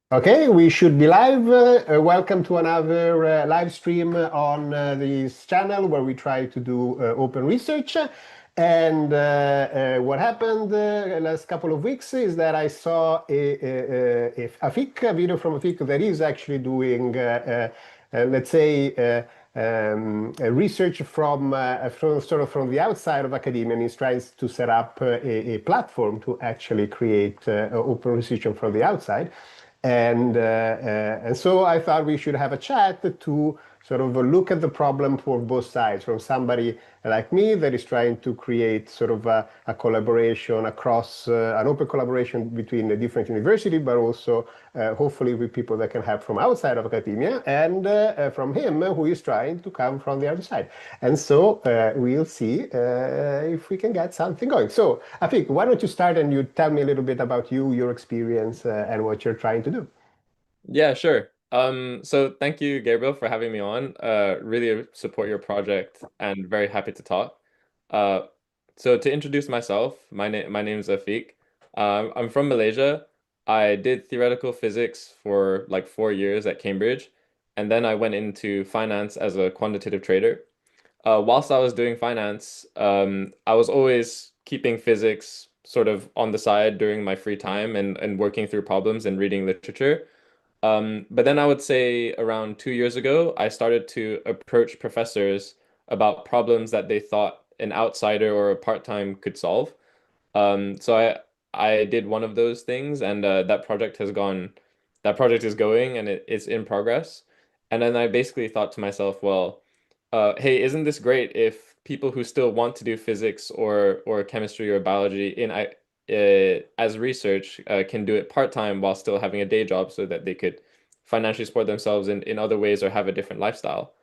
Okay, we should be live. Welcome to another live stream on this channel where we try to do open research. And what happened last couple of weeks is that I saw a Afiq, a video from Afiq that is actually doing, let's say, research from sort of from the outside of academia, and he's trying to set up a platform to actually create open research from the outside. And so I thought we should have a chat to sort of look at the problem for both sides, from somebody like me that is trying to create sort of a collaboration across an open collaboration between the different universities, but also hopefully with people that can help from outside of academia, and from him who is trying to come from the other side. And so we'll see if we can get something going. So I think, why don't you start and you tell me a little bit about you, your experience, and what you're trying to do. Yeah, sure. So thank you, Gabriel, for having me on. Really support your project and very happy to talk. Uh, so to introduce myself, my name is Afiq. I'm from Malaysia. I did theoretical physics for like 4 years at Cambridge, and then I went into finance as a quantitative trader. Whilst I was doing finance, I was always keeping physics sort of on the side during my free time and working through problems and reading literature. But then I would say around 2 years ago, I started to approach professors about problems that they thought an outsider or a part-time could solve. So I did one of those things, and that project is going, and it's in progress. And then I basically thought to myself, well, hey, isn't this great if people who still want to do physics or chemistry or biology as research can do it part-time while still having a day job so that they could financially support themselves in other ways or have a different lifestyle.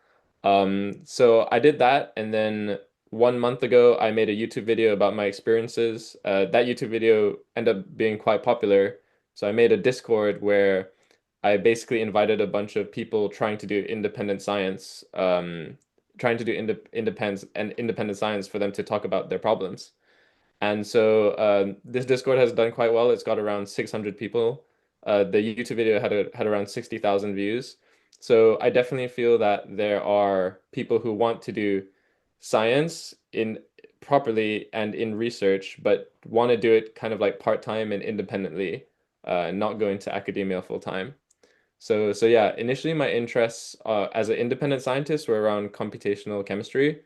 So I did that, and then 1 month ago, I made a YouTube video about my experiences. That YouTube video ended up being quite popular. So I made a Discord where I basically invited a bunch of people trying to do independent science, trying to do independent science for them to talk about their problems. And so this Discord has done quite well. It's got around 600 people. The YouTube video had around 60,000 views. So I definitely feel that there are people who want to do science in properly and in research, but want to do it kind of like part-time and independently, not go into academia full time. So yeah, initially my interests as an independent scientist were around computational chemistry.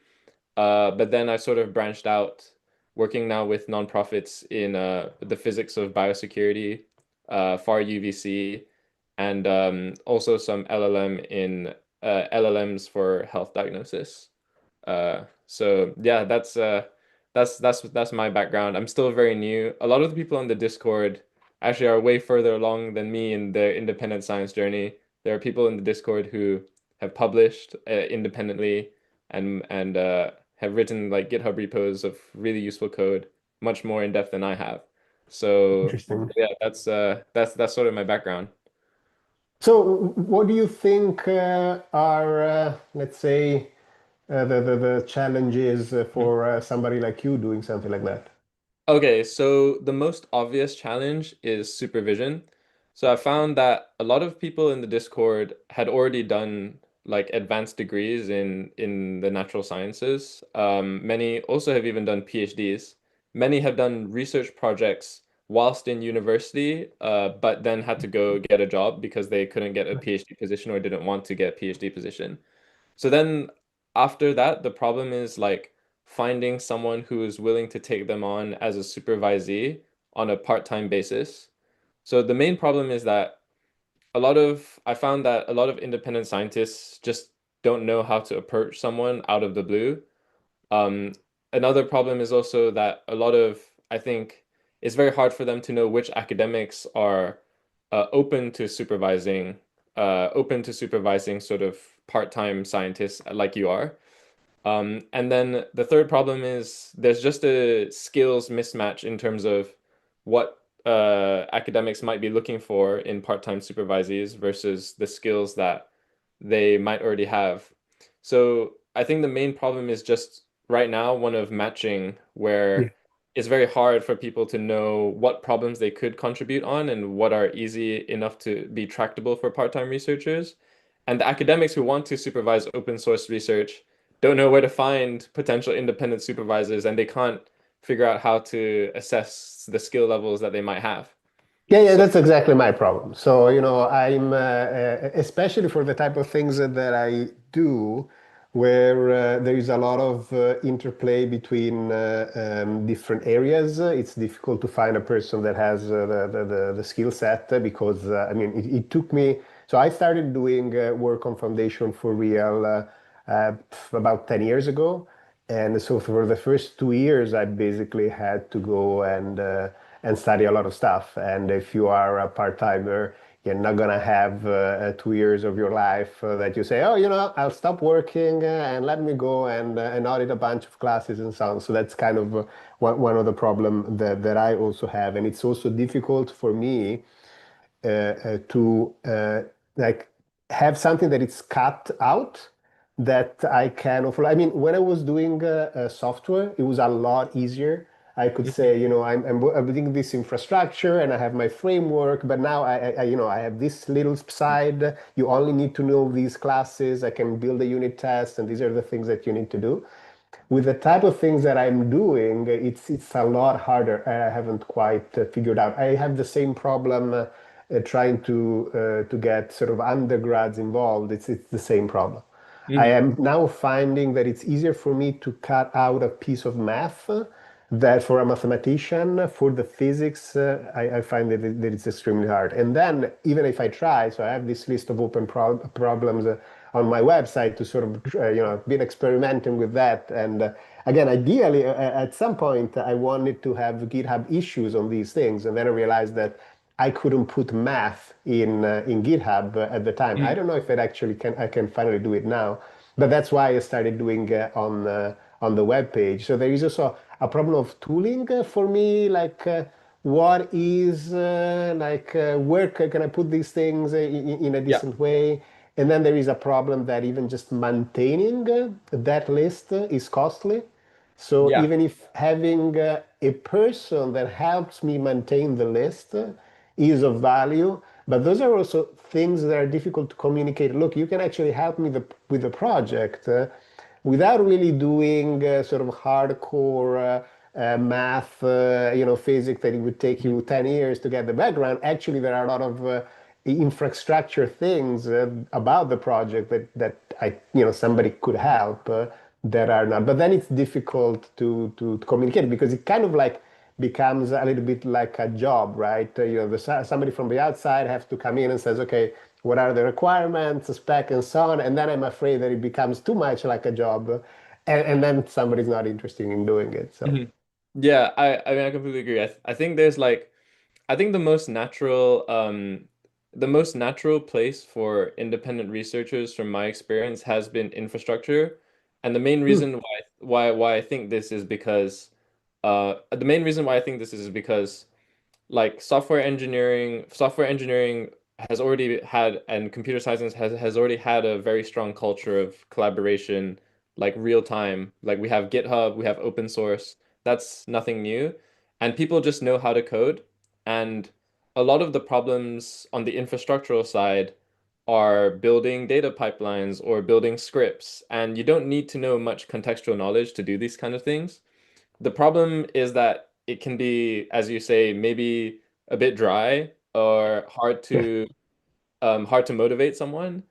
But then I sort of branched out, working now with nonprofits in the physics of biosecurity, FAR UVC, and also some LLMs for health diagnosis. So yeah, that's my background. I'm still very new. A lot of the people on the Discord actually are way further along than me in their independent science journey. There are people in the Discord who have published independently and have written like GitHub repos of really useful code, much more in depth than I have. So Interesting. yeah, that's sort of my background. So, what do you think are, let's say, the challenges for somebody like you doing something like that? Okay, so the most obvious challenge is supervision. So I found that a lot of people in the Discord had already done like advanced degrees in the natural sciences. Many also have even done PhDs. Many have done research projects whilst in university, but then had to go get a job because they couldn't get a PhD position or didn't want to get a PhD position. So then after that, the problem is like finding someone who is willing to take them on as a supervisee on a part-time basis. So the main problem is that I found that a lot of independent scientists just don't know how to approach someone out of the blue. Um, Another problem is also that I think, it's very hard for them to know which academics are open to supervising sort of part-time scientists like you are. And then the third problem is there's just a skills mismatch in terms of what academics might be looking for in part-time supervisees versus the skills that they might already have. So I think the main problem is just right now one of matching Yeah. where it's very hard for people to know what problems they could contribute on and what are easy enough to be tractable for part-time researchers. And the academics who want to supervise open source research don't know where to find potential independent supervisors, and they can't figure out how to assess the skill levels that they might have. Yeah, yeah, So, that's exactly my problem. So, I'm especially for the type of things that I do, where there is a lot of interplay between different areas. It's difficult to find a person that has the skill set because, I mean, it took me. So I started doing work on foundation for real about 10 years ago. And so for the first 2 years, I basically had to go and study a lot of stuff. And if you are a part-timer, you're not gonna have 2 years of your life that you say, oh, I'll stop working and let me go and audit a bunch of classes and so on. So that's kind of one of the problem that I also have. And it's also difficult for me to like have something that is cut out that I can offer. I mean, when I was doing software, it was a lot easier. I could mhm, say, I'm building this infrastructure and I have my framework, but now I have this little side. You only need to know these classes. I can build a unit test, and these are the things that you need to do. With the type of things that I'm doing, it's a lot harder. I haven't quite figured out. I have the same problem trying to get sort of undergrads involved. It's the same problem. I mhm, am now finding that it's easier for me to cut out a piece of math that for a mathematician, for the physics, I find that it's extremely hard. And then even if I try, so I have this list of open problems on my website to sort of, been experimenting with that. And again, ideally, at some point, I wanted to have GitHub issues on these things. And then I realized that I couldn't put math in GitHub at the time. I mhm. don't know if I can finally do it now, but that's why I started doing on the web page. So there is also a problem of tooling for me, like what is where can I put these things in a Yeah, decent way? And then there is a problem that even just maintaining that list is costly. So yeah. even if having a person that helps me maintain the list is of value, but those are also things that are difficult to communicate. Look, you can actually help me with the project without really doing sort of hardcore math, physics that it would take Mhm, you 10 years to get the background. Actually, there are a lot of infrastructure things about the project that somebody could help that are not. But then it's difficult to communicate because it kind of like becomes a little bit like a job, right? Somebody from the outside has to come in and says, okay, what are the requirements, the spec, and so on. And then I'm afraid that it becomes too much like a job, and then somebody's not interested in doing it. So. mhm. Yeah, I mean I completely agree. I think there's like I think the most natural place for independent researchers from my experience has been infrastructure. And the main Hmm. reason why I think this is because the main reason why I think this is because like software engineering has already had, and computer science has already had a very strong culture of collaboration, like real time. Like we have GitHub, we have open source. That's nothing new. And people just know how to code. And a lot of the problems on the infrastructural side are building data pipelines or building scripts. And you don't need to know much contextual knowledge to do these kind of things. The problem is that it can be, as you say, maybe a bit dry or hard to motivate someone.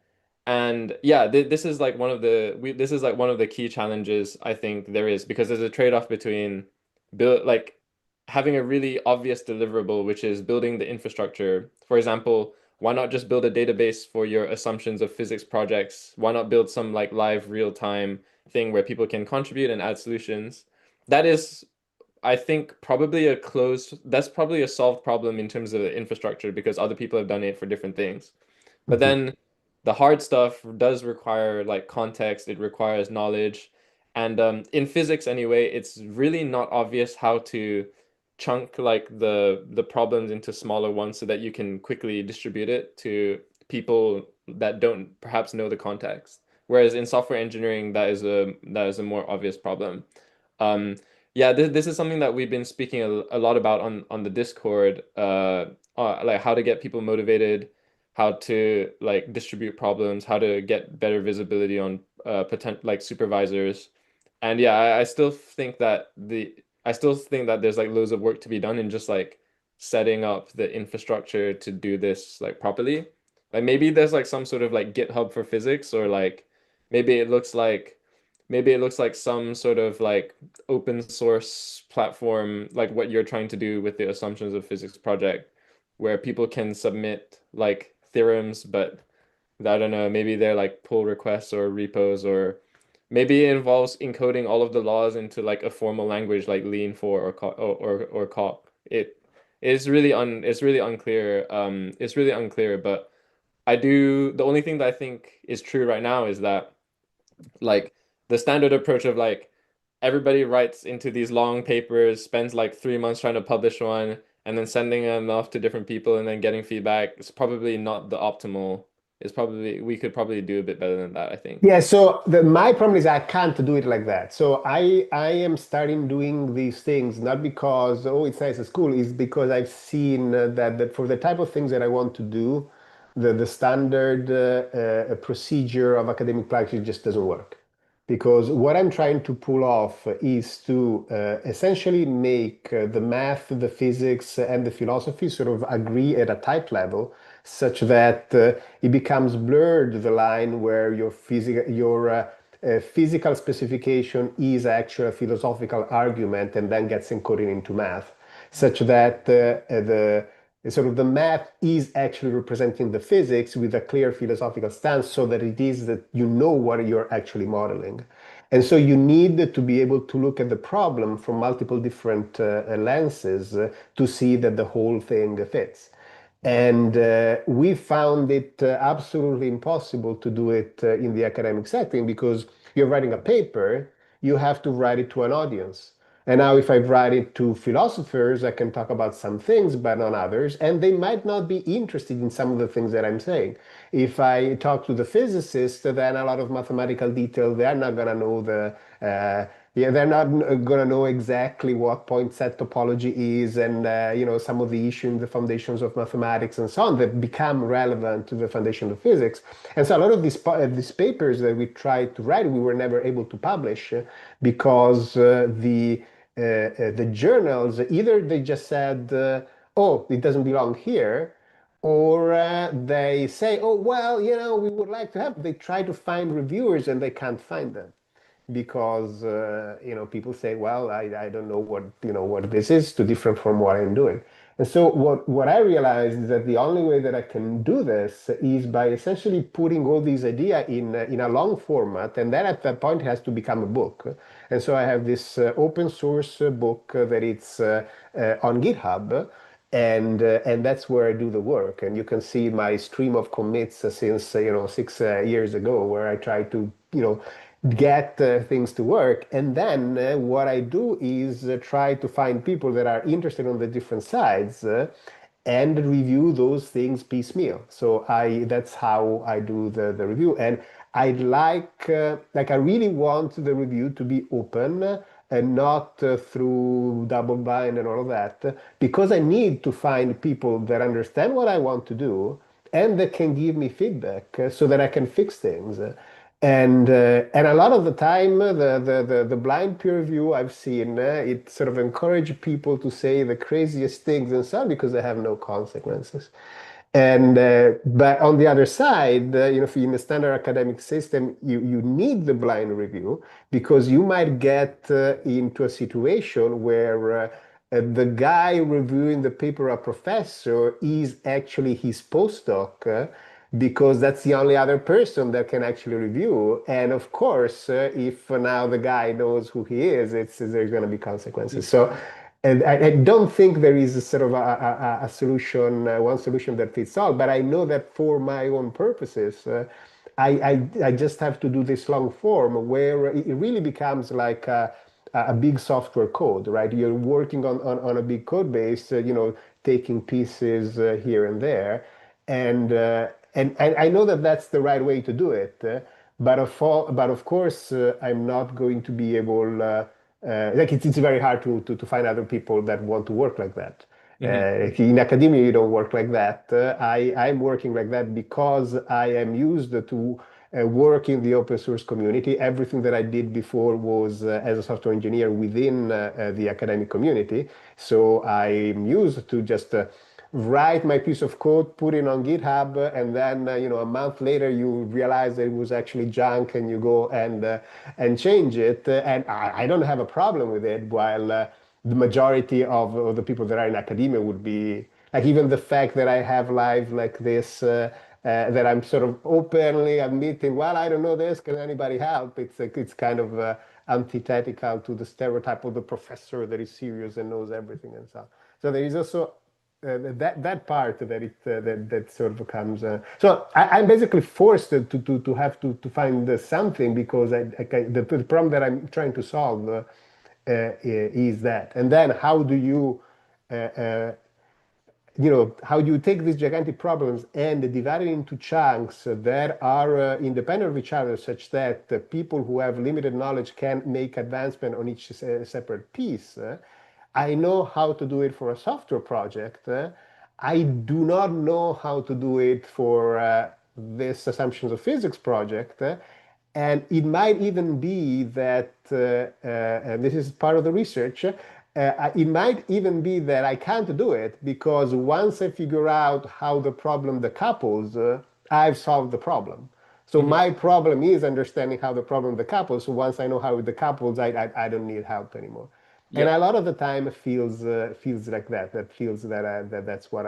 And yeah, this is like this is like one of the key challenges I think there is, because there's a trade-off between build like having a really obvious deliverable, which is building the infrastructure. For example, why not just build a database for your assumptions of physics projects? Why not build some like live real-time thing where people can contribute and add solutions? That is, I think, that's probably a solved problem in terms of the infrastructure because other people have done it for different things. But Mhm. then the hard stuff does require like context, it requires knowledge. And in physics anyway, it's really not obvious how to chunk like the problems into smaller ones so that you can quickly distribute it to people that don't perhaps know the context. Whereas in software engineering, that is a more obvious problem. Um, Yeah, this is something that we've been speaking a lot about on the Discord, like how to get people motivated, how to like distribute problems, how to get better visibility on potent like supervisors. And yeah, I still think that there's like loads of work to be done in just like setting up the infrastructure to do this like properly. Like maybe there's like some sort of like GitHub for physics, or like maybe it looks like maybe it looks like some sort of like open source platform, like what you're trying to do with the Assumptions of Physics project, where people can submit like theorems, but I don't know, maybe they're like pull requests or repos, or maybe it involves encoding all of the laws into like a formal language like Lean 4 or Coq. It's really unclear. It's really unclear, but the only thing that I think is true right now is that like the standard approach of like everybody writes into these long papers, spends like 3 months trying to publish one, and then sending them off to different people and then getting feedback is probably not the optimal. It's probably we could probably do a bit better than that, I think. Yeah, so my problem is I can't do it like that. So I am starting doing these things not because oh it's nice at school, is because I've seen that for the type of things that I want to do, the standard procedure of academic practice just doesn't work. Because what I'm trying to pull off is to essentially make the math, the physics, and the philosophy sort of agree at a tight level, such that it becomes blurred the line where physical specification is actually a philosophical argument and then gets encoded into math, such that the sort of the math is actually representing the physics with a clear philosophical stance, so that it is that you know what you're actually modeling. And so you need to be able to look at the problem from multiple different lenses to see that the whole thing fits. And we found it absolutely impossible to do it in the academic setting, because you're writing a paper, you have to write it to an audience. And now, if I write it to philosophers, I can talk about some things, but not others, and they might not be interested in some of the things that I'm saying. If I talk to the physicists, then a lot of mathematical detail, they're not going to know yeah, they're not going to know exactly what point set topology is, and some of the issue in the foundations of mathematics and so on that become relevant to the foundation of physics. And so a lot of these papers that we tried to write, we were never able to publish because the journals, either they just said, oh, it doesn't belong here, or they say, oh, well, we would like to have, they try to find reviewers and they can't find them because people say, well, I don't know what this is, too different from what I'm doing. And so what I realized is that the only way that I can do this is by essentially putting all these ideas in a long format, and then at that point it has to become a book. And so I have this open source book that it's on GitHub, and that's where I do the work. And you can see my stream of commits since 6 years ago, where I try to get things to work. And then what I do is try to find people that are interested on the different sides and review those things piecemeal. So that's how I do the review. And I'd like I really want the review to be open and not through double bind and all of that, because I need to find people that understand what I want to do and that can give me feedback so that I can fix things. And a lot of the time, the blind peer review I've seen, it sort of encourage people to say the craziest things and so on because they have no consequences. And but on the other side, if in the standard academic system, you need the blind review because you might get into a situation where the guy reviewing the paper, a professor, is actually his postdoc. Because that's the only other person that can actually review. And of course, if now the guy knows who he is, there's going to be consequences. So, and I don't think there is a sort of a solution, one solution that fits all. But I know that for my own purposes, I just have to do this long form where it really becomes like a big software code, right? You're working on a big code base, taking pieces here and there. And I know that that's the right way to do it, but of course, I'm not going to be able like it's very hard to find other people that want to work like that. Hmm. In academia, you don't work like that. I'm working like that because I am used to work in the open source community. Everything that I did before was as a software engineer within the academic community. So I'm used to just write my piece of code, put it on GitHub, and then a month later you realize that it was actually junk, and you go and change it. And I don't have a problem with it, while the majority of the people that are in academia would be like, even the fact that I have live like this. That I'm sort of openly admitting, well, I don't know this. Can anybody help? It's kind of antithetical to the stereotype of the professor that is serious and knows everything and so on. So there is also that part that that sort of comes. So I'm basically forced to have to find something, because the problem that I'm trying to solve is that. And then how do you uh, uh, how do you take these gigantic problems and divide it into chunks that are independent of each other, such that people who have limited knowledge can make advancement on each separate piece. I know how to do it for a software project. I do not know how to do it for this assumptions of physics project. And it might even be that, and this is part of the research, it might even be that I can't do it, because once I figure out how the problem decouples, I've solved the problem. So Hmm. my problem is understanding how the problem decouples. So once I know how it decouples, I don't need help anymore. And Yeah. a lot of the time it feels like that. That feels that, that's what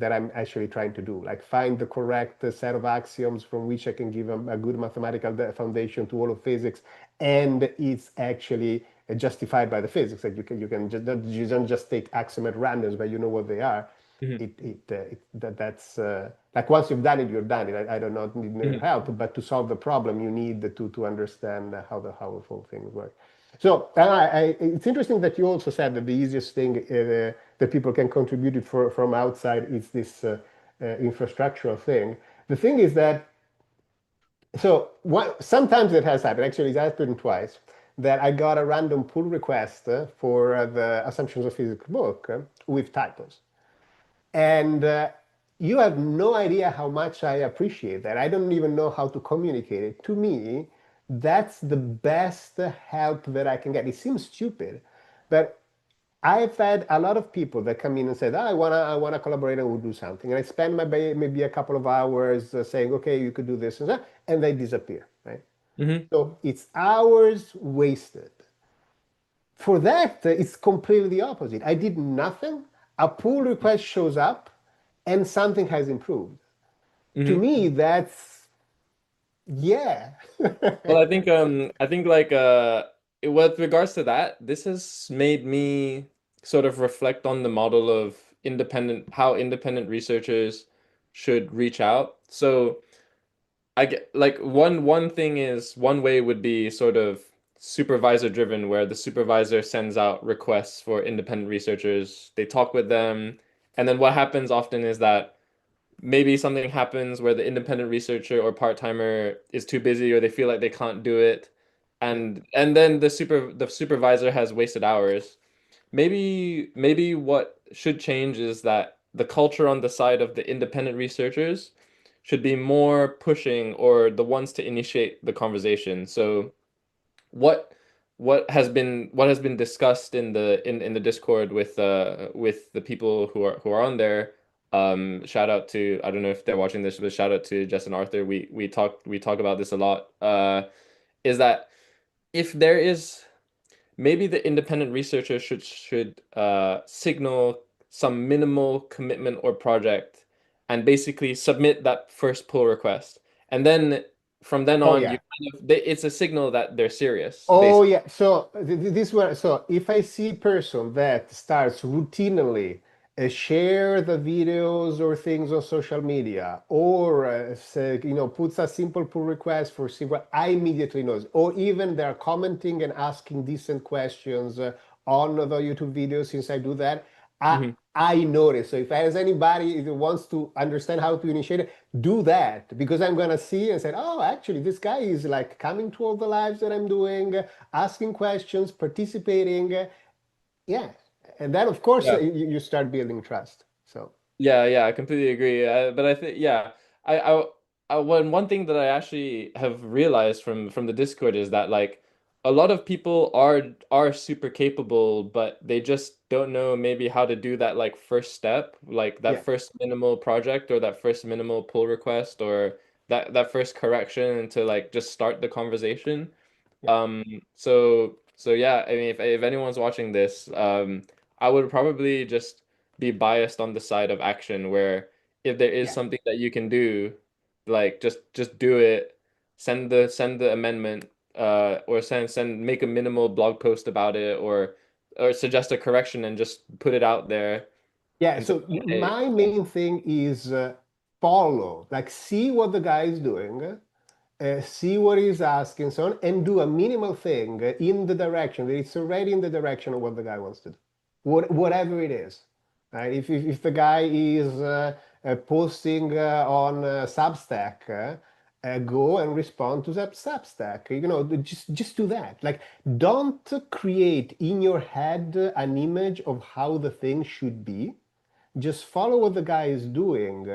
that I'm actually trying to do. Like, find the correct set of axioms from which I can give a good mathematical foundation to all of physics, and it's actually justified by the physics. That you can just, you don't just take axiom at random, but you know what they are. Hmm. That's like, once you've done it, you're done it. I do not need Hmm. help, but to solve the problem, you need to understand how the whole thing works. So it's interesting that you also said that the easiest thing that people can contribute it from outside is this infrastructural thing. The thing is that, so sometimes it has happened. Actually, it's happened twice, that I got a random pull request for the Assumptions of Physics book with typos. And you have no idea how much I appreciate that. I don't even know how to communicate it. To me, that's the best help that I can get. It seems stupid, but I've had a lot of people that come in and said, I wanna collaborate and we'll do something. And I spend maybe a couple of hours saying, okay, you could do this and that, and they disappear, right? Hmm. So it's hours wasted. For that, it's completely the opposite. I did nothing. A pull request shows up, and something has improved. To Hmm. me, that's, yeah. Well, I think like with regards to that, this has made me sort of reflect on the model of how independent researchers should reach out. So I get like one thing is one way would be sort of supervisor driven, where the supervisor sends out requests for independent researchers. They talk with them, and then what happens often is that maybe something happens where the independent researcher or part-timer is too busy, or they feel like they can't do it, Yeah. and then the supervisor has wasted hours. Maybe what should change is that the culture on the side of the independent researchers should be more pushing, or the ones to initiate the conversation. So what what has been discussed in the Discord with the people who are on there. Shout out to, I don't know if they're watching this, but shout out to Jess and Arthur. We talk about this a lot. Is that if there is, maybe the independent researcher should signal some minimal commitment or project, and basically submit that first pull request, and then from then Oh on you yeah. it's a signal that they're serious, Oh basically. yeah. So this one. So if I see a person that starts routinely share the videos or things on social media, or say, puts a simple pull request for simple, I immediately knows. Or even they're commenting and asking decent questions on the YouTube videos. Since I do that, I Mhm. I notice. So if there's anybody that wants to understand how to initiate it, do that because I'm gonna see and say, oh, actually, this guy is like coming to all the lives that I'm doing, asking questions, participating. Yeah, and then of course Yeah. you start building trust. So Yeah, yeah, I completely agree. But I think, yeah, I, I, one thing that I actually have realized from the Discord is that like a lot of people are super capable, but they just don't know maybe how to do that like first step, like that yeah, first minimal project or that first minimal pull request or that first correction to like just start the conversation. yeah, So yeah, I mean, if anyone's watching this, I would probably just be biased on the side of action, where if there is yeah. something that you can do, like just do it, send the amendment, or send make a minimal blog post about it, or suggest a correction and just put it out there Yeah, and say, so hey, my main thing is follow, like see what the guy is doing, see what he's asking, so on, and do a minimal thing in the direction that it's already in the direction of what the guy wants to do, whatever it is. Right? If the guy is posting on Substack, go and respond to that Substack. You know, just do that. Like, don't create in your head an image of how the thing should be. Just follow what the guy is doing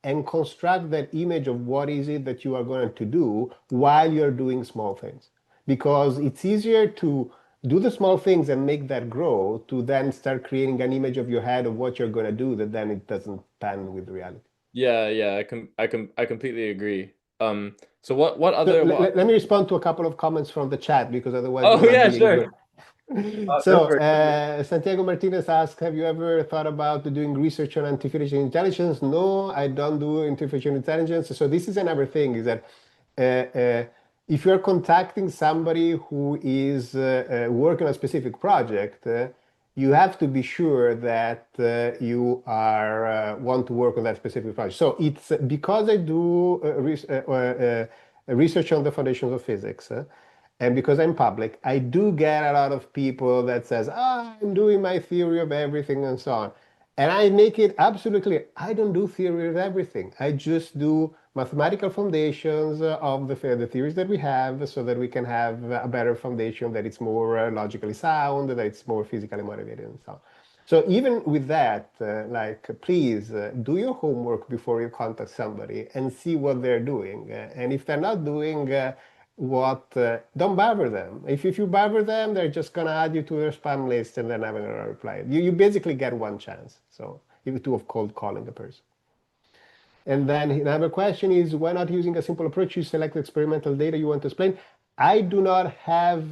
and construct that image of what is it that you are going to do while you're doing small things. Because it's easier to do the small things and make that grow to then start creating an image of your head of what you're going to do that then it doesn't pan with reality. yeah, yeah, I completely agree. So what So other what? let me respond to a couple of comments from the chat because otherwise we're Oh not yeah, being sure. good. Go So, for it. Santiago Martinez asks, have you ever thought about doing research on artificial intelligence? No, I don't do artificial intelligence. So this is another thing, is that if you're contacting somebody who is working on a specific project, you have to be sure that you are want to work on that specific project. So it's because I do research on the foundations of physics. And because I'm public, I do get a lot of people that says, "Ah, I'm doing my theory of everything and so on." And I make it absolutely clear, I don't do theory of everything. I just do mathematical foundations of the theories that we have so that we can have a better foundation that it's more logically sound, that it's more physically motivated and so on. So even with that, like, please do your homework before you contact somebody and see what they're doing. And if they're not doing don't bother them. If you bother them, they're just gonna add you to their spam list and they're never gonna reply. You basically get one chance. So you do of cold calling a person. And then another question is, why not using a simple approach? You select experimental data you want to explain. I do not have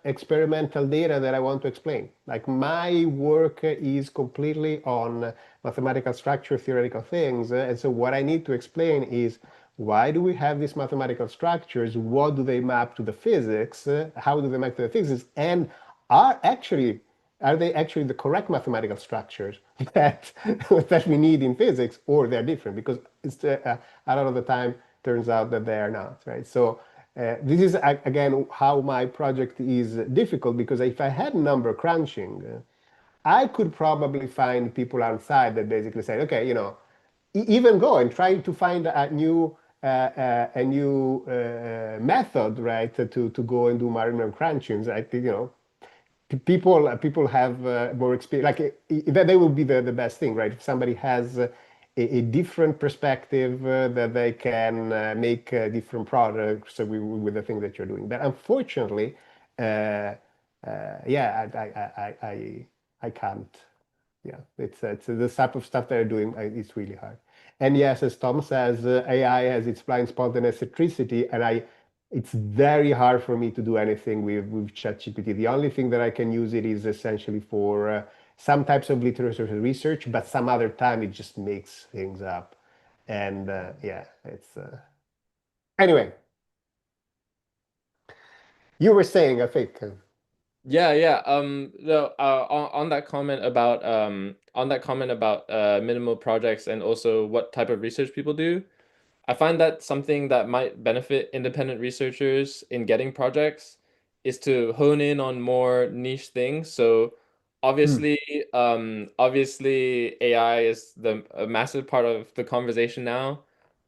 experimental data that I want to explain. Like my work is completely on mathematical structure, theoretical things. And so what I need to explain is why do we have these mathematical structures? What do they map to the physics? How do they map to the physics? And are actually are they actually the correct mathematical structures that that we need in physics, or they're different? Because it's a lot of the time turns out that they are not, right? So this is again how my project is difficult, because if I had number crunching, I could probably find people outside that basically say, okay, you know, even go and try to find a new method, right, to go and do number crunching. I think, you know, people have more experience, like that would be the best thing, right? If somebody has a different perspective that they can make different products with the thing that you're doing. But unfortunately, uh, yeah, I can't. Yeah, it's the type of stuff they're doing. It's really hard. And yes, as Tom says, AI has its blind spot and eccentricity, and it's very hard for me to do anything with ChatGPT. The only thing that I can use it is essentially for some types of literature research, but some other time it just makes things up. And yeah, it's anyway. You were saying, I think. Yeah, yeah. The on that comment about minimal projects and also what type of research people do, I find that something that might benefit independent researchers in getting projects is to hone in on more niche things. So Mm. obviously, obviously AI is a massive part of the conversation now,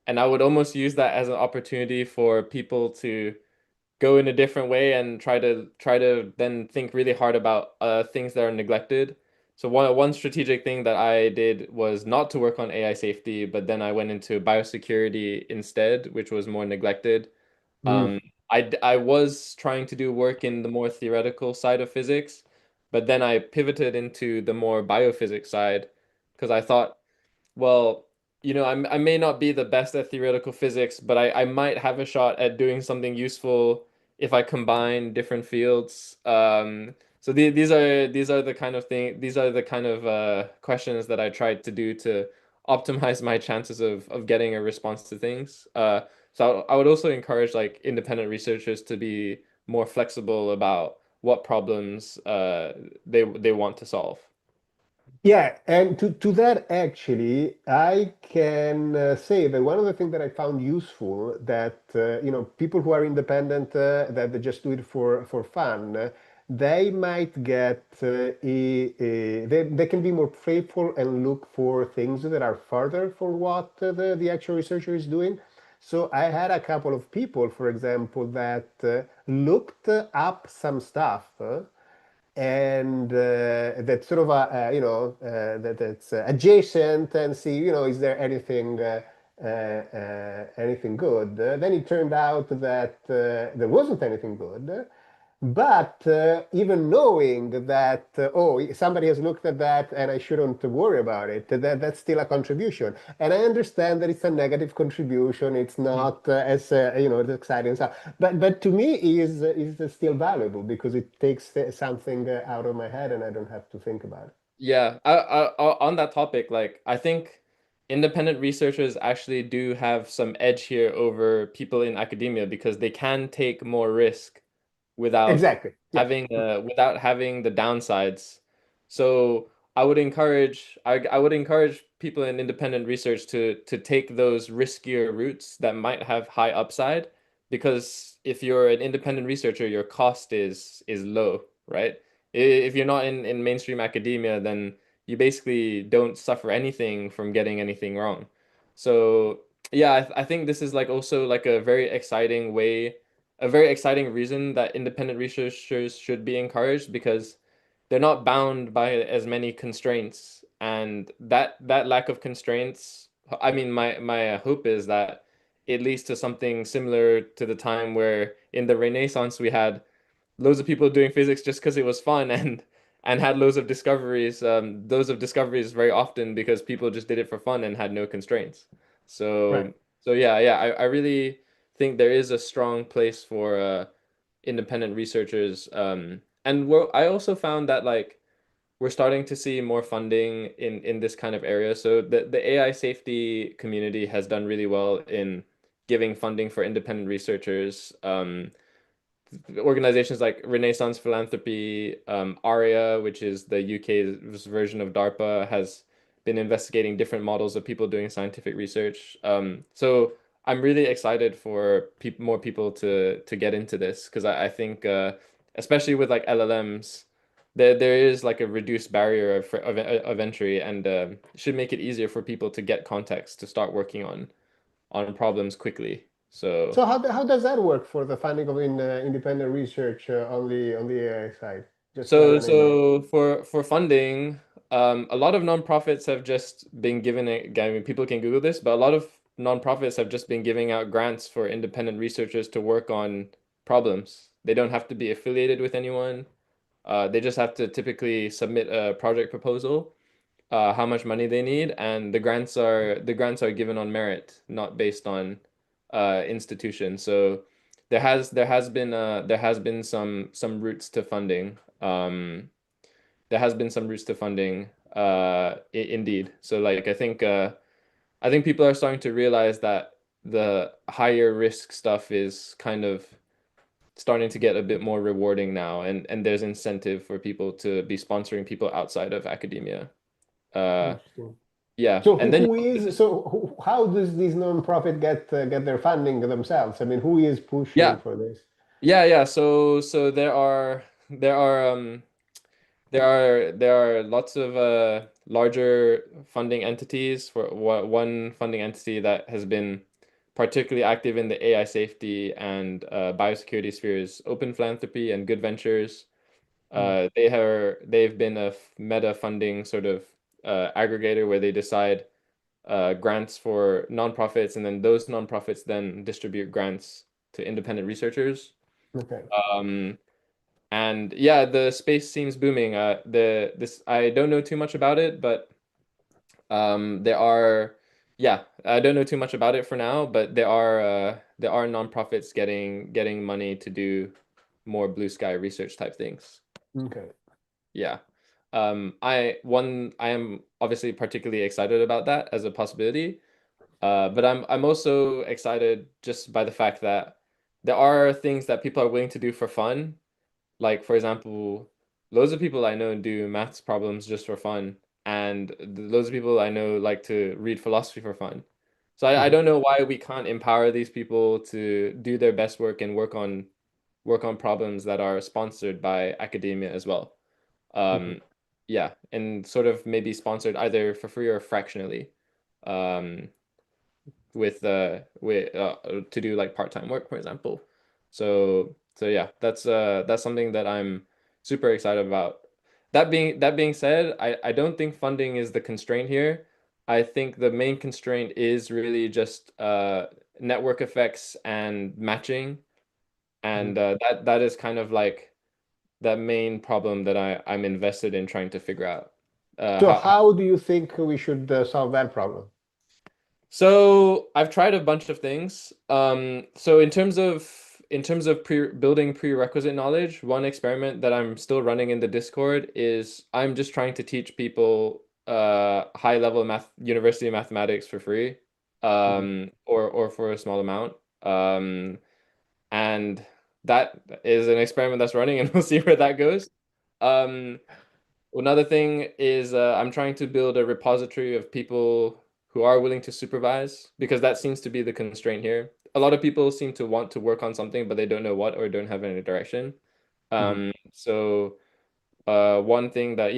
and I would almost use that as an opportunity for people to go in a different way and try to then think really hard about things that are neglected. So one strategic thing that I did was not to work on AI safety, but then I went into biosecurity instead, which was more neglected. Mm. I was trying to do work in the more theoretical side of physics, but then I pivoted into the more biophysics side because I thought, well, I may not be the best at theoretical physics, but I might have a shot at doing something useful if I combine different fields. So these are the kind of these are the kind of questions that I tried to do to optimize my chances of getting a response to things. So I would also encourage like independent researchers to be more flexible about what problems they want to solve. Yeah, and to that actually, I can say that one of the things that I found useful that people who are independent that they just do it for fun, they might get they can be more faithful and look for things that are further for what the actual researcher is doing. So I had a couple of people, for example, that looked up some stuff. And that sort of that's adjacent and see is there anything good. Then it turned out that there wasn't anything good, but even knowing that oh, somebody has looked at that and I shouldn't worry about it, that's still a contribution. And I understand that it's a negative contribution, it's not as as exciting stuff, but to me is still valuable because it takes something out of my head and I don't have to think about it. Yeah, on that topic, like I think independent researchers actually do have some edge here over people in academia because they can take more risk without Exactly. Yeah. without having the downsides. So I would encourage people in independent research to take those riskier routes that might have high upside because if you're an independent researcher, your cost is low, right? If you're not in mainstream academia, then you basically don't suffer anything from getting anything wrong. So yeah, I think this is like also like a very exciting reason that independent researchers should be encouraged because they're not bound by as many constraints, and that lack of constraints, I mean, my hope is that it leads to something similar to the time where in the Renaissance we had loads of people doing physics just because it was fun and had loads of discoveries. Those of discoveries very often because people just did it for fun and had no constraints. Right. So yeah, I really think there is a strong place for independent researchers. And I also found that like we're starting to see more funding in this kind of area. So the AI safety community has done really well in giving funding for independent researchers. Organizations like Renaissance Philanthropy, ARIA, which is the UK's version of DARPA, has been investigating different models of people doing scientific research. So I'm really excited for more people to get into this because I think, especially with like LLMs, there is like a reduced barrier of entry and should make it easier for people to get context to start working on problems quickly. So. So how does that work for the funding of independent research on the AI side? Just So, an idea. so for funding, a lot of nonprofits have just been given it. I mean, people can Google this, but a lot of nonprofits have just been giving out grants for independent researchers to work on problems. They don't have to be affiliated with anyone. They just have to typically submit a project proposal, how much money they need, and the grants are given on merit, not based on institution. So there has been some routes to funding. There has been some routes to funding, indeed. So like I think people are starting to realize that the higher risk stuff is kind of starting to get a bit more rewarding now, and there's incentive for people to be sponsoring people outside of academia. Uh, Interesting. yeah, So and then how does this nonprofit get their funding themselves? I mean, who is pushing yeah, for this? yeah. So there are there are lots of larger funding entities. For one funding entity that has been particularly active in the AI safety and biosecurity spheres, Open Philanthropy and Good Ventures. Mm. They've been a meta funding sort of aggregator where they decide grants for nonprofits, and then those nonprofits then distribute grants to independent researchers. Okay. Um, and yeah, the space seems booming. The this I don't know too much about it, but there are yeah, I don't know too much about it for now, but there are nonprofits getting money to do more blue sky research type things. Okay. Yeah. I am obviously particularly excited about that as a possibility. But I'm also excited just by the fact that there are things that people are willing to do for fun. Like, for example, loads of people I know do maths problems just for fun, and loads of people I know like to read philosophy for fun. So I Mhm. don't know why we can't empower these people to do their best work and work on problems that are sponsored by academia as well. Mhm. Um, yeah, and sort of maybe sponsored either for free or fractionally. Um, with to do like part-time work, for example. So yeah, that's something that I'm super excited about. That being said, I don't think funding is the constraint here. I think the main constraint is really just network effects and matching, Mhm. and that is kind of like that main problem that I'm invested in trying to figure out. So How how do you think we should solve that problem? So I've tried a bunch of things. So in terms of building prerequisite knowledge, one experiment that I'm still running in the Discord is I'm just trying to teach people high level math university mathematics for free, Mhm. or for a small amount. And that is an experiment that's running, and we'll see where that goes. Um, Another thing is I'm trying to build a repository of people who are willing to supervise because that seems to be the constraint here. A lot of people seem to want to work on something, but they don't know what or don't have any direction. Mhm. So one thing that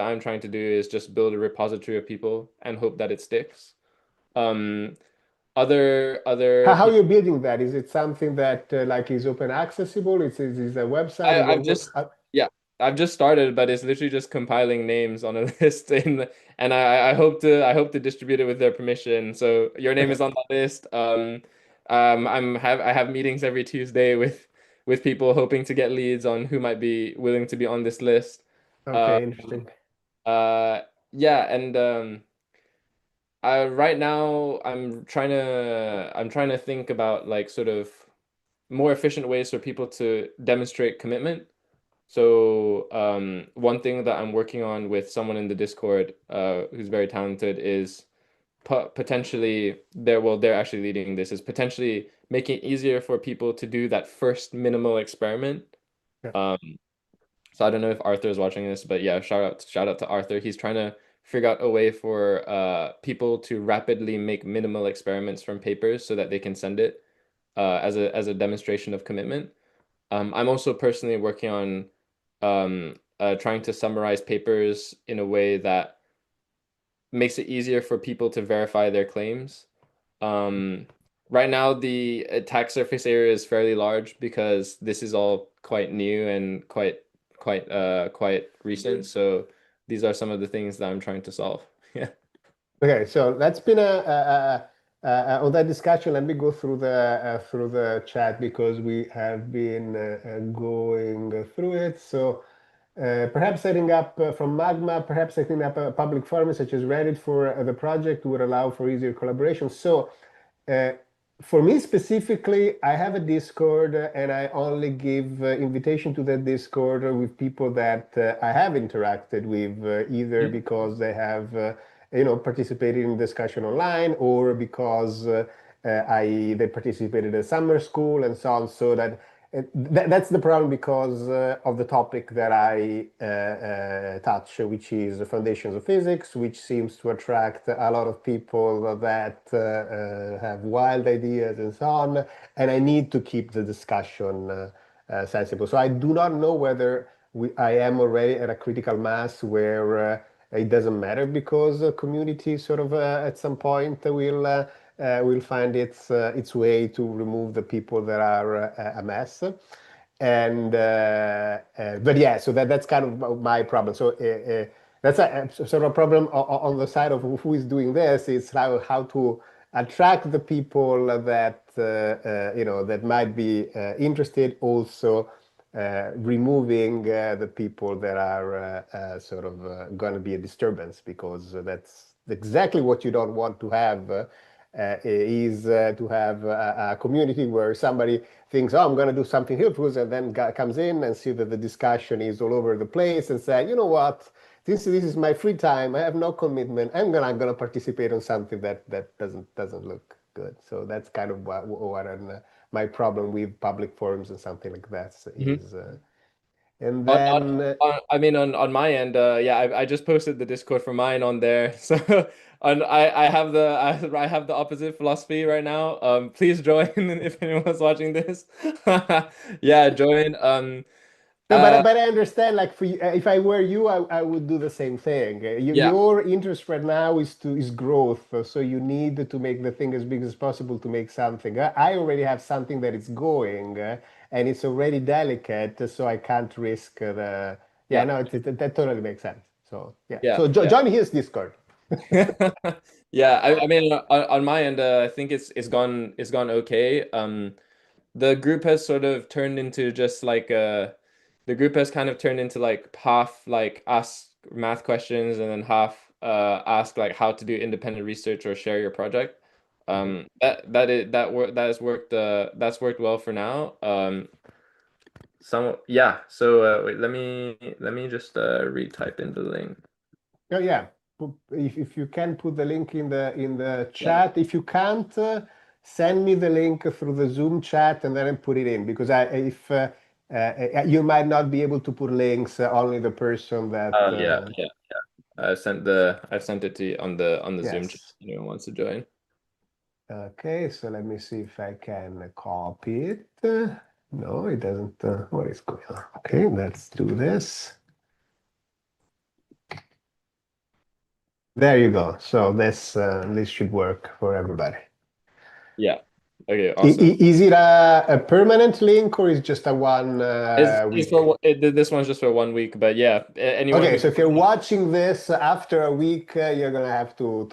I'm trying to do is just build a repository of people and hope that it sticks. Um, other How are you people building that? Is it something that like is open accessible? Is a website? I've just yeah, I've just started, but it's literally just compiling names on a list, and I hope to distribute it with their permission. So your name is Okay. on the list. I have meetings every Tuesday with people hoping to get leads on who might be willing to be on this list. Uh, Okay, interesting. yeah, and right now I'm trying to think about like sort of more efficient ways for people to demonstrate commitment. So, one thing that I'm working on with someone in the Discord, who's very talented, is potentially they're actually leading this, is potentially making it easier for people to do that first minimal experiment. Yeah. Um, so I don't know if Arthur is watching this, but yeah, shout out to Arthur. He's trying to figure out a way for people to rapidly make minimal experiments from papers so that they can send it as a demonstration of commitment. I'm also personally working on trying to summarize papers in a way that makes it easier for people to verify their claims. Um, right now, the attack surface area is fairly large because this is all quite new and quite recent. So these are some of the things that I'm trying to solve. Yeah. Okay, so that's been on that discussion. Let me go through the chat because we have been going through it. So perhaps setting up from Magma, perhaps setting up a public forum such as Reddit for the project would allow for easier collaboration. So uh, for me specifically, I have a Discord and I only give invitation to that Discord with people that I have interacted with, either Mhm. because they have participated in discussion online or because I they participated in summer school and so on. So that's the problem because of the topic that I touch, which is the foundations of physics, which seems to attract a lot of people that have wild ideas and so on. And I need to keep the discussion sensible. So I do not know whether I am already at a critical mass where it doesn't matter because the community sort of at some point will find its way to remove the people that are a mess. And but yeah, so that's kind of my problem. So that's a sort of a problem on the side of who is doing this. Is how to attract the people that that might be interested. Also, removing the people that are sort of going to be a disturbance, because that's exactly what you don't want to have. Is to have a community where somebody thinks, oh, I'm going to do something helpful, and then comes in and see that the discussion is all over the place and say, you know what, this is my free time. I have no commitment. I'm gonna participate on something that doesn't look good. So that's kind of my problem with public forums and something like that Mhm. is. And On, then I mean, on my end, yeah, I just posted the Discord for mine on there. So, I have the opposite philosophy right now. Please join if anyone's watching this. Yeah, join. No, Uh, but I understand. Like for you, if I were you, I would do the same thing. yeah, Your interest right now is growth, so you need to make the thing as big as possible to make something. I already have something that is going, and it's already delicate, so I can't risk the. Yeah, yeah, no, that totally makes sense. So yeah, yeah, so yeah. join his Discord. Yeah, I mean, on my end, I think it's gone okay. The group has sort of turned into just like the group has kind of turned into like half like ask math questions and then half ask like how to do independent research or share your project. Mhm. That has worked that's worked well for now. Some yeah. So wait, let me just retype in the link. Oh yeah. If you can put the link in the Yeah. chat. If you can't, send me the link through the Zoom chat and then I put it in, because I if you might not be able to put links, only the person that Yeah, yeah. I've sent it to you on the Zoom chat. yes. If anyone wants to join. Okay, so let me see if I can copy it. No, it doesn't. What is going on? Okay, let's do this. There you go. So this should work for everybody. Yeah. Okay, awesome. Is it a permanent link or is just a one It's week? this one's just for 1 week, but yeah, anyone Okay, who so if you're watching this after a week, you're gonna have to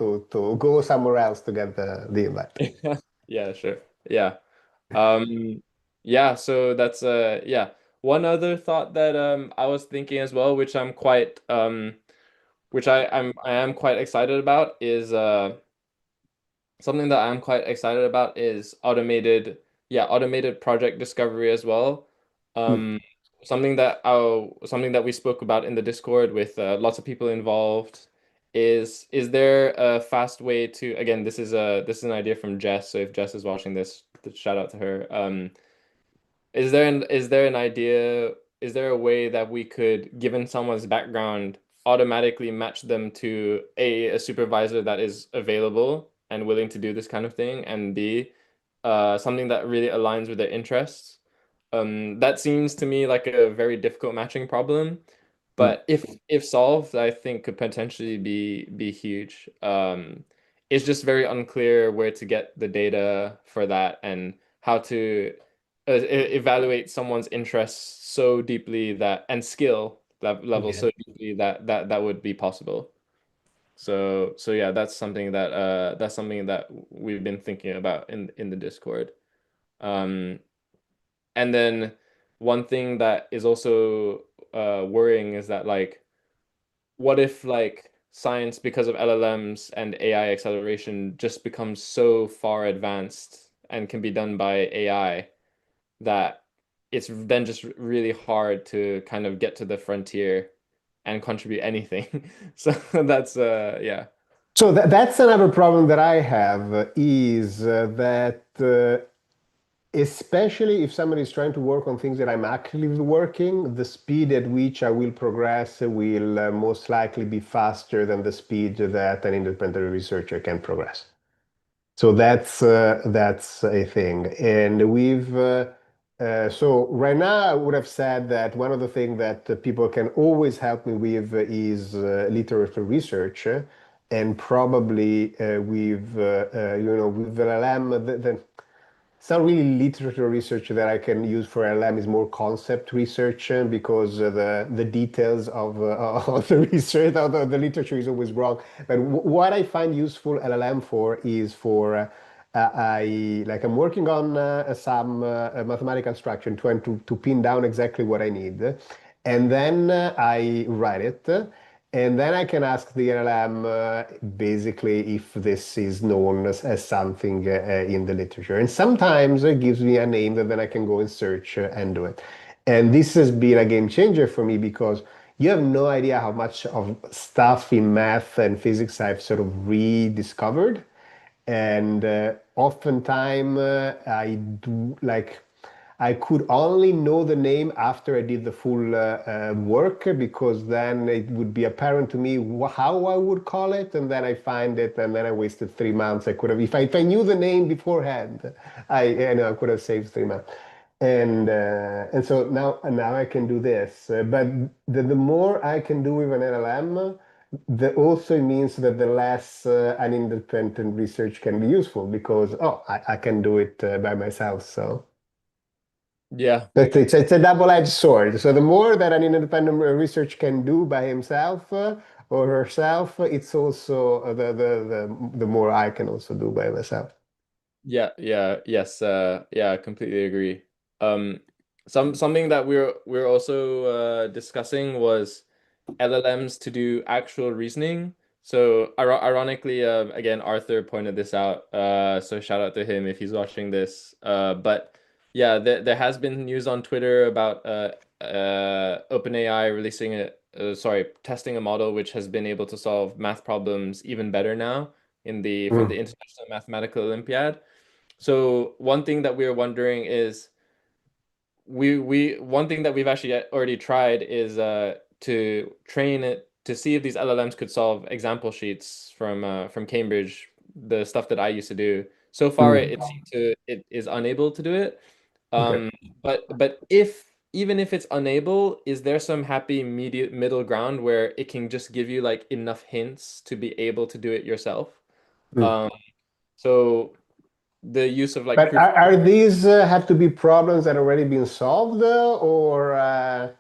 go somewhere else to get the invite. yeah, sure. Yeah. Um yeah, so that's yeah. One other thought that I was thinking as well, which I am quite excited about is something that I'm quite excited about is automated project discovery as well. Mm, Um, something that we spoke about in the Discord with lots of people involved is there a fast way to, again, this is an idea from Jess, so if Jess is watching this, shout out to her. Is there an idea, is there a way that we could, given someone's background, automatically match them to a supervisor that is available and willing to do this kind of thing, and B, something that really aligns with their interests? That seems to me like a very difficult matching problem, mm, but if solved, I think could potentially be huge. It's just very unclear where to get the data for that and how to evaluate someone's interests so deeply that and skill level yeah. so deeply that would be possible. So yeah, that's something that we've been thinking about in the Discord. Um, and then one thing that is also worrying is that like what if like science, because of LLMs and AI acceleration, just becomes so far advanced and can be done by AI that it's then just really hard to kind of get to the frontier and contribute anything. So that's yeah. So that's another problem that I have is that especially if somebody is trying to work on things that I'm actively working, the speed at which I will progress will most likely be faster than the speed that an independent researcher can progress. So that's a thing, and we've So right now, I would have said that one of the things that people can always help me with is literature research, and probably with LLM. It's not really literature research that I can use for LLM. Is more concept research because the details of of the research of the literature is always wrong. But what I find useful LLM for is for I'm working on some mathematical structure, trying to pin down exactly what I need, and then I write it. And then I can ask the LLM basically if this is known as something in the literature. And sometimes it gives me a name that then I can go and search and do it. And this has been a game changer for me because you have no idea how much of stuff in math and physics I've sort of rediscovered. And oftentimes I do like I could only know the name after I did the full work because then it would be apparent to me how I would call it, and then I find it, and then I wasted 3 months. I could have, if I knew the name beforehand, I could have saved 3 months. And so now I can do this. But the more I can do with an LLM, the also means that the less an independent research can be useful because I can do it by myself. So. Yeah. It's a double-edged sword. So the more that an independent research can do by himself or herself, it's also the more I can also do by myself. Yes, yeah, I completely agree. Um, something that we're also discussing was LLMs to do actual reasoning. So ironically, again, Arthur pointed this out. So shout out to him if he's watching this. But yeah, there has been news on Twitter about OpenAI releasing testing a model which has been able to solve math problems even better now in the from the Mm. International Mathematical Olympiad. So one thing that we are wondering is we one thing that we've actually already tried is to train it to see if these LLMs could solve example sheets from Cambridge, the stuff that I used to do. So far, Mm. it is unable to do it. Okay. Um, but if even if it's unable, is there some happy middle ground where it can just give you like enough hints to be able to do it yourself? Mm. Um, so the use of like But proof. are these have to be problems that already been solved, or So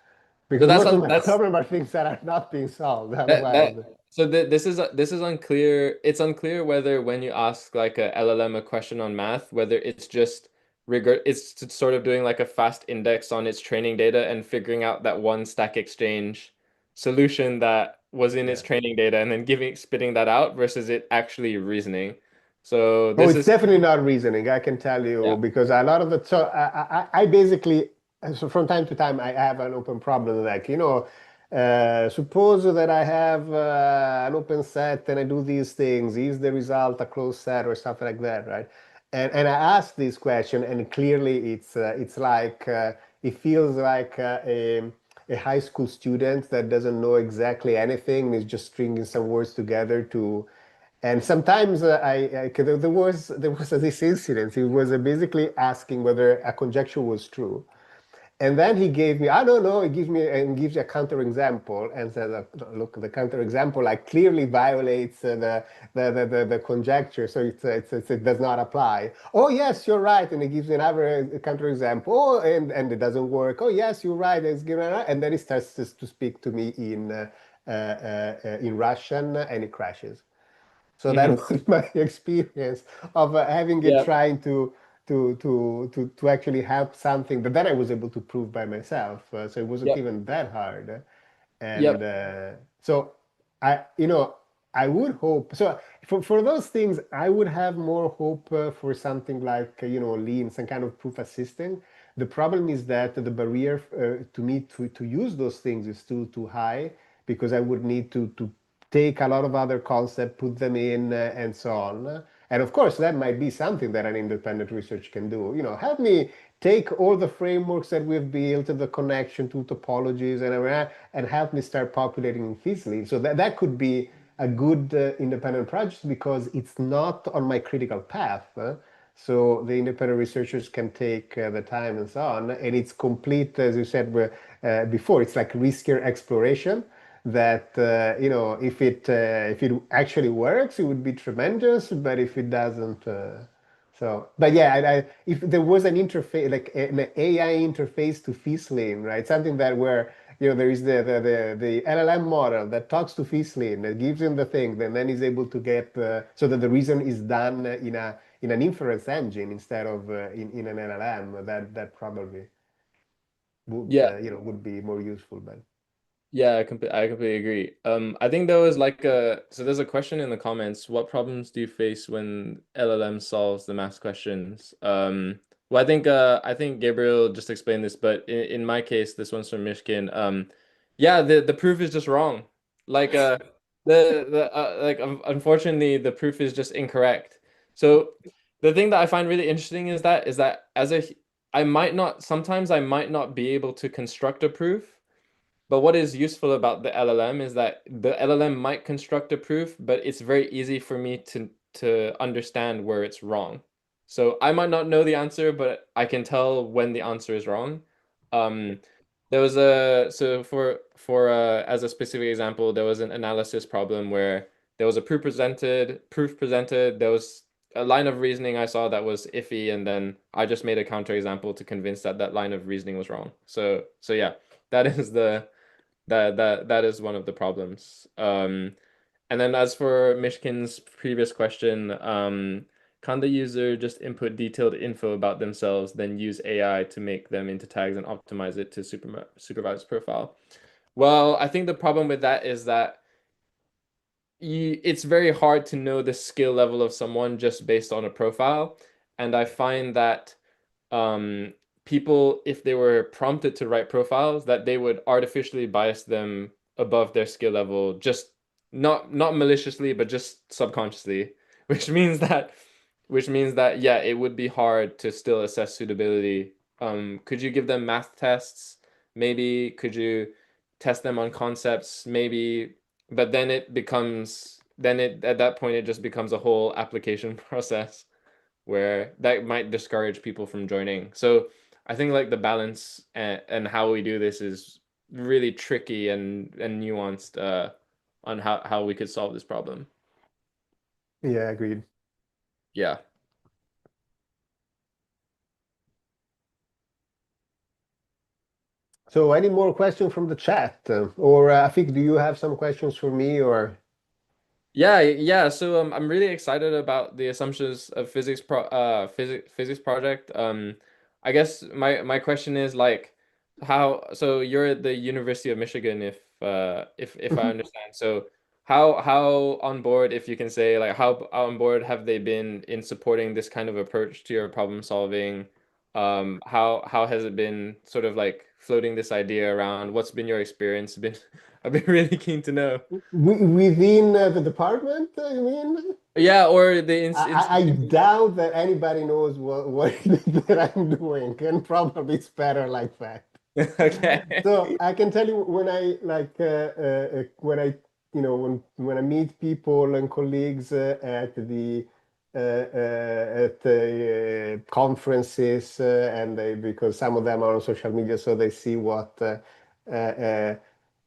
because that's most of my that's problems are things that are not being solved otherwise? that so this is unclear. It's unclear whether when you ask like a LLM a question on math, whether it's just rigor it's sort of doing like a fast index on its training data and figuring out that one stack exchange solution that was in its Yeah. training data and then giving spitting that out versus it actually reasoning. So Oh, this it's is definitely not reasoning. I can tell yeah. you because a lot of the so I basically so from time to time I have an open problem like suppose that I have an open set and I do these things. Is the result a closed set or stuff like that, right? And I ask this question and clearly it's like it feels like a high school student that doesn't know exactly anything and is just stringing some words together to and sometimes 'cause there was this incident. He was basically asking whether a conjecture was true, and then he gave me I don't know. He gives you a counter example and says, "Look, the counter example like clearly violates the conjecture, so it does not apply." Oh yes, you're right, and he gives me another counter example. Oh, and it doesn't work. Oh yes, you're right. It's given, and then he starts to speak to me in Russian, and it crashes. So that Mhm. was my experience of having it Yep. trying to actually help something that then I was able to prove by myself. So it wasn't Yep. even that hard. And Yep. so I would hope. So for those things, I would have more hope for something like Lean, some kind of proof assisting. The problem is that the barrier to me to use those things is too high because I would need to take a lot of other concepts, put them in, and so on. And of course, that might be something that an independent research can do. Help me take all the frameworks that we've built, the connection to topologies, and help me start populating easily. So that could be a good independent project because it's not on my critical path. so the independent researchers can take the time and so on. And it's complete, as you said before, it's like riskier exploration. That if it actually works, it would be tremendous. But if it doesn't, but yeah, if there was an interface, like an AI interface to Fislin, right? Something that where there is the LLM model that talks to Fislin, that gives him the thing, then he's able to get so that the reason is done in an inference engine instead of in an LLM. That probably would Yeah. would be more useful. But Yeah, I completely agree. I think there was like there's a question in the comments. What problems do you face when LLM solves the math questions? Well, I think Gabriel just explained this, but in my case, this one's from Michigan. Yeah, the proof is just wrong. Like unfortunately the proof is just incorrect. So the thing that I find really interesting is that I might not be able to construct a proof. But what is useful about the LLM is that the LLM might construct a proof, but it's very easy for me to understand where it's wrong. So I might not know the answer, but I can tell when the answer is wrong. Um, there was a so for as a specific example, there was an analysis problem where there was a proof presented, there was a line of reasoning I saw that was iffy, and then I just made a counterexample to convince that that line of reasoning was wrong. So yeah, that is that is one of the problems. And then as for Mishkin's previous question, can the user just input detailed info about themselves, then use AI to make them into tags and optimize it to supervised profile? Well, I think the problem with that is that it's very hard to know the skill level of someone just based on a profile. And I find that um, people, if they were prompted to write profiles, that they would artificially bias them above their skill level, just not maliciously, but just subconsciously, which means that yeah, it would be hard to still assess suitability. Could you give them math tests? Maybe could you test them on concepts? Maybe, but then it at that point it just becomes a whole application process where that might discourage people from joining. So I think like the balance and how we do this is really tricky and nuanced on how we could solve this problem. yeah, agreed. Yeah. So, any more questions from the chat? Or Afik, do you have some questions for me? Or Yeah. So I'm really excited about the assumptions of physics project. I guess my question is like how so you're at the University of Michigan if I understand. So how on board, if you can say, like how on board have they been in supporting this kind of approach to your problem solving? How has it been sort of like floating this idea around? What's been your experience? Been I've been really keen to know. within the department, you mean? Yeah, or the I institution. doubt that anybody knows what it is that I'm doing, and probably it's better like that. So Okay. I can tell you when I when I when I meet people and colleagues at the conferences and because some of them are on social media, so they see uh,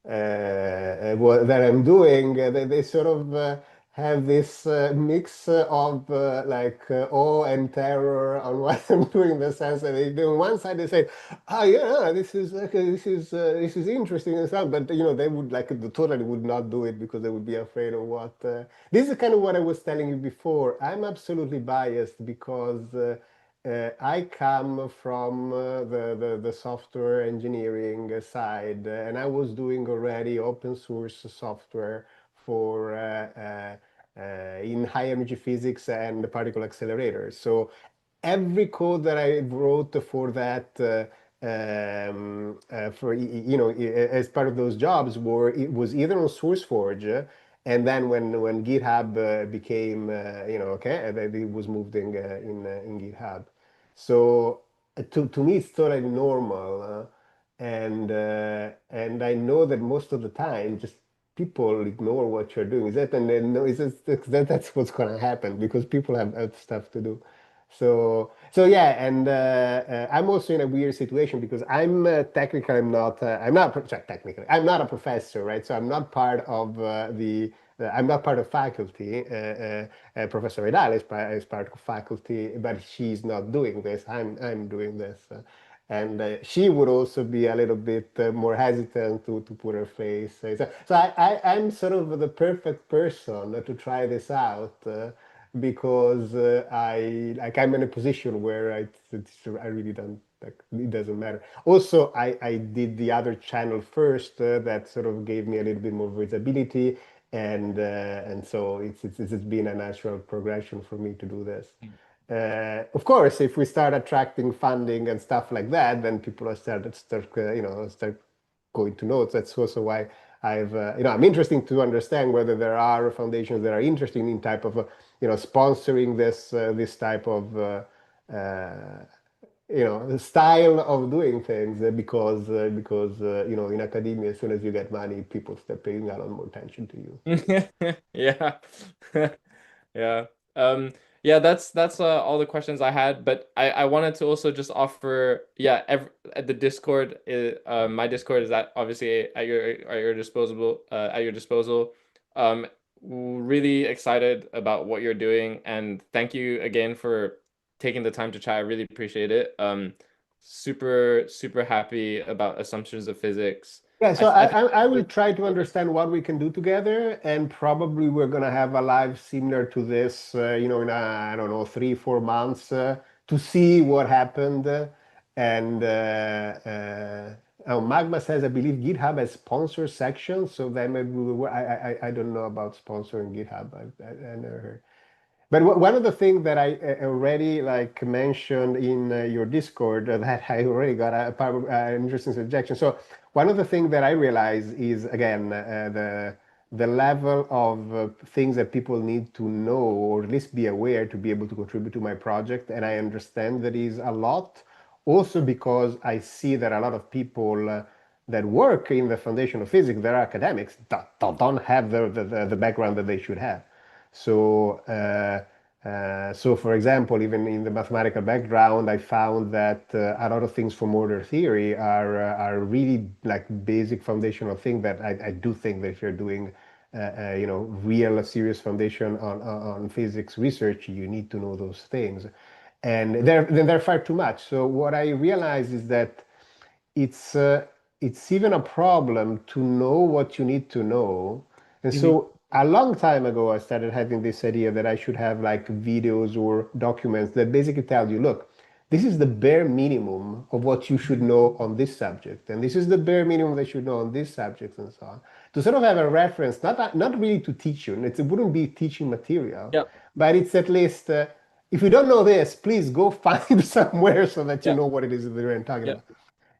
uh, what that I'm doing. They sort of have this mix of awe and terror on what I'm doing. In the sense that on one side they say, "Ah, yeah, this is this is interesting and stuff," but they would totally would not do it because they would be afraid of what. This is kind of what I was telling you before. I'm absolutely biased because. I come from the software engineering side, and I was doing already open source software for in high energy physics and the particle accelerators. So every code that I wrote for that for as part of those jobs were it was either on SourceForge, and then when GitHub became okay, it was moved in GitHub. So to me, it's totally normal, and I know that most of the time, just people ignore what you're doing. Is that and then no, is that that's what's going to happen because people have stuff to do. So yeah, and I'm also in a weird situation because I'm technically I'm not sorry, technically I'm not a professor, right? So I'm not part of I'm not part of faculty. Professor Vidal is part of faculty, but she's not doing this. I'm doing this. And she would also be a little bit more hesitant to put her face. I'm sort of the perfect person to try this out because I'm in a position where I really don't like it doesn't matter. Also, I did the other channel first that sort of gave me a little bit more visibility, and so it's been a natural progression for me to do this. Of course, if we start attracting funding and stuff like that, then people are start going to notes. That's also why I'm interested to understand whether there are foundations that are interested in type of, sponsoring this type of, style of doing things because in academia, as soon as you get money, people start paying a lot more attention to you. Yeah. Yeah. Um, yeah, that's all the questions I had, but I wanted to also just offer, yeah, at the Discord, my Discord is obviously at your disposal. Um, really excited about what you're doing, and thank you again for taking the time to chat. I really appreciate it. Super happy about assumptions of physics. Yeah, so I think I will try to understand what we can do together, and probably we're gonna have a live similar to this, in I don't know, 3, 4 months to see what happened. And Magma says, I believe GitHub has sponsor section, so then maybe I don't know about sponsoring GitHub. I never heard. But one of the things that I already like mentioned in your Discord that I already got an interesting suggestion. So one of the things that I realize is again the level of things that people need to know or at least be aware to be able to contribute to my project, and I understand that is a lot. Also because I see that a lot of people that work in the foundation of physics, they're academics, don't have the background that they should have. So, for example, even in the mathematical background, I found that a lot of things from order theory are really like basic foundational things that I do think that if you're doing, real serious foundation on physics research, you need to know those things, and they're far too much. So what I realize is that it's uh, it's even a problem to know what you need to know. And Mhm. so a long time ago, I started having this idea that I should have like videos or documents that basically tell you, look, this is the bare minimum of what you should know on this subject, and this is the bare minimum that you should know on this subject, and so on. To sort of have a reference, not really to teach you, it wouldn't be teaching material, Yep. but it's at least if you don't know this, please go find somewhere so that you Yep. know what it is that we're talking Yep. about.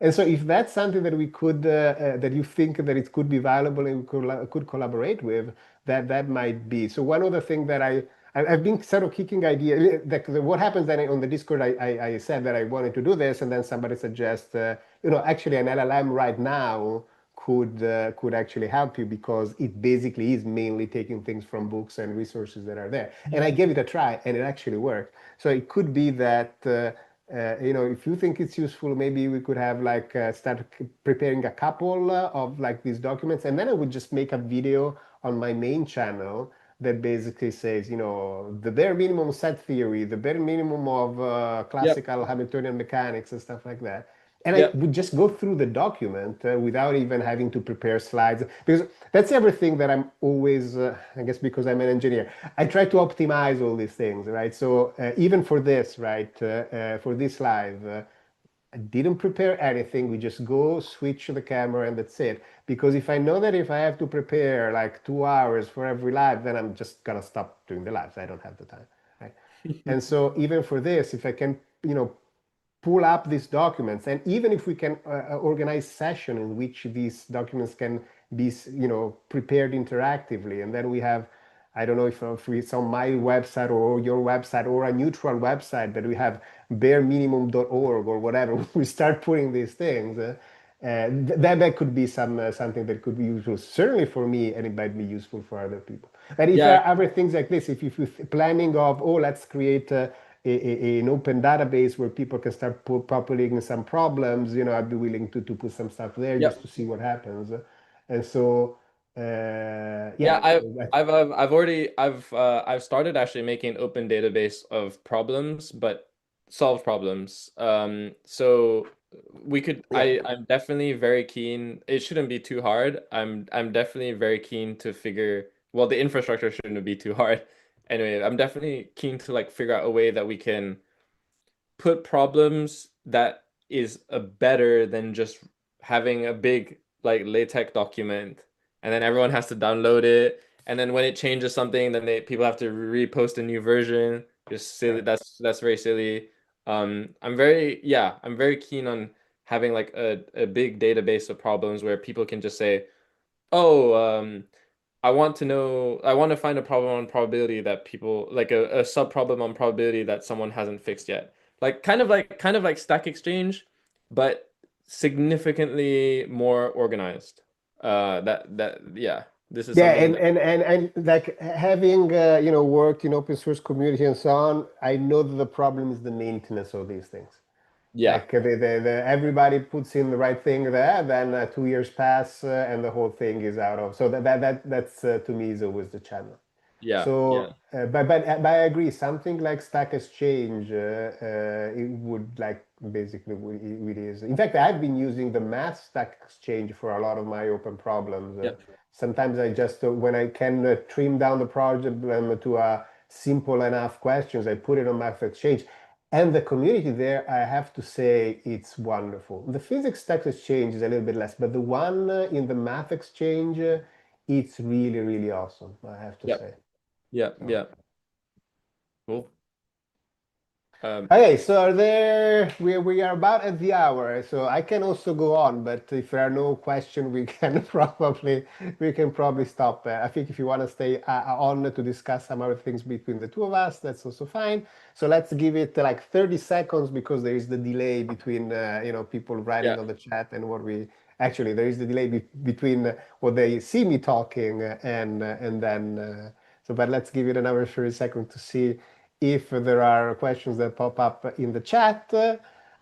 And so if that's something that we could, that you think that it could be valuable and could collaborate with, that might be. So one other thing that I've been sort of kicking idea, what happens then on the Discord, I said that I wanted to do this, and then somebody suggests, actually an LLM right now could actually help you because it basically is mainly taking things from books and resources that are there. And I gave it a try, and it actually worked. So it could be that if you think it's useful, maybe we could have like start preparing a couple of like these documents, and then I would just make a video on my main channel that basically says, the bare minimum set theory, the bare minimum of Yep. classical Hamiltonian mechanics and stuff like that. And I Yep. would just go through the document without even having to prepare slides because that's everything that I'm always, I guess, because I'm an engineer, I try to optimize all these things, right? So even for this, right, for this live, I didn't prepare anything. We just go switch the camera and that's it. Because if I know that if I have to prepare like 2 hours for every live, then I'm just gonna stop doing the lives. I don't have the time, right? And so even for this, if I can, pull up these documents, and even if we can organize session in which these documents can be, prepared interactively, and then we have, I don't know if it's on my website or your website or a neutral website that we have bareminimum.org or whatever, we start putting these things, that could be something that could be useful certainly for me, and it might be useful for other people. And if there Yeah. are other things like this, if you're planning of, oh, let's create an open database where people can start populating some problems, I'd be willing to put some stuff there just Yep. to see what happens. And so, Yeah, yeah, I've started actually making an open database of problems, but solve problems. So we could yeah. I'm definitely very keen. It shouldn't be too hard. I'm definitely very keen to figure, well, the infrastructure shouldn't be too hard. Anyway, I'm definitely keen to like figure out a way that we can put problems that is better than just having a big like LaTeX document and then everyone has to download it and then when it changes something then people have to repost a new version. Just silly. Yeah. That's very silly. I'm very keen on having like a big database of problems where people can just say, oh, I want to find a problem on probability that people like a sub problem on probability that someone hasn't fixed yet. Like kind of like Stack Exchange, but significantly more organized. Yeah, this is Yeah, something and that and and and like having worked in open source community and so on, I know that the problem is the maintenance of these things. yeah, Like everybody puts in the right thing there, then 2 years pass and the whole thing is out of. So that's to me is always the challenge. yeah, So, but I agree. Something like Stack Exchange, it would like basically it is. In fact, I've been using the Math Stack Exchange for a lot of my open problems. yeah, Sometimes I just when I can trim down the project to a simple enough questions, I put it on Math Exchange. And the community there, I have to say, it's wonderful. The physics Stack Exchange is a little bit less, but the one in the Math Exchange, it's really, really awesome, I have to yeah, say. So. yeah. Cool. Um, Okay, so we are about at the hour, so I can also go on, but if there are no questions, we can probably stop. I think if you want to stay on to discuss some other things between the two of us, that's also fine. So let's give it like 30 seconds because there is the delay between people writing yeah, on the chat and what we actually there is the delay between what they see me talking and then so. But let's give it another 30 seconds to see if there are questions that pop up in the chat.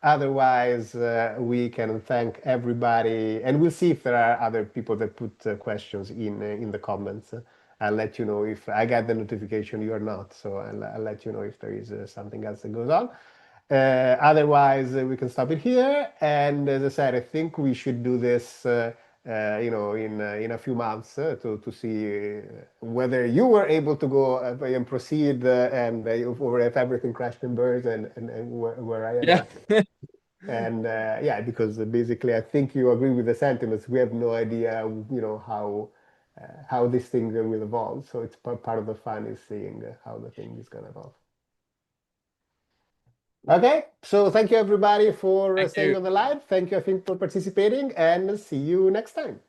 Otherwise, we can thank everybody, and we'll see if there are other people that put questions in the comments. I'll let you know if I get the notification you are not, so I'll let you know if there is something else that goes on. Otherwise, we can stop it here. And as I said, I think we should do this, in a few months to see whether you were able to go and proceed or if everything crashed and burned and where I ended yeah. up. And yeah, because basically, I think you agree with the sentiments. We have no idea, how this thing will evolve. So it's part of the fun is seeing how the thing is going to evolve. Okay, so thank you everybody for Thank staying you. on the live. Thank you, I think, for participating, and see you next time.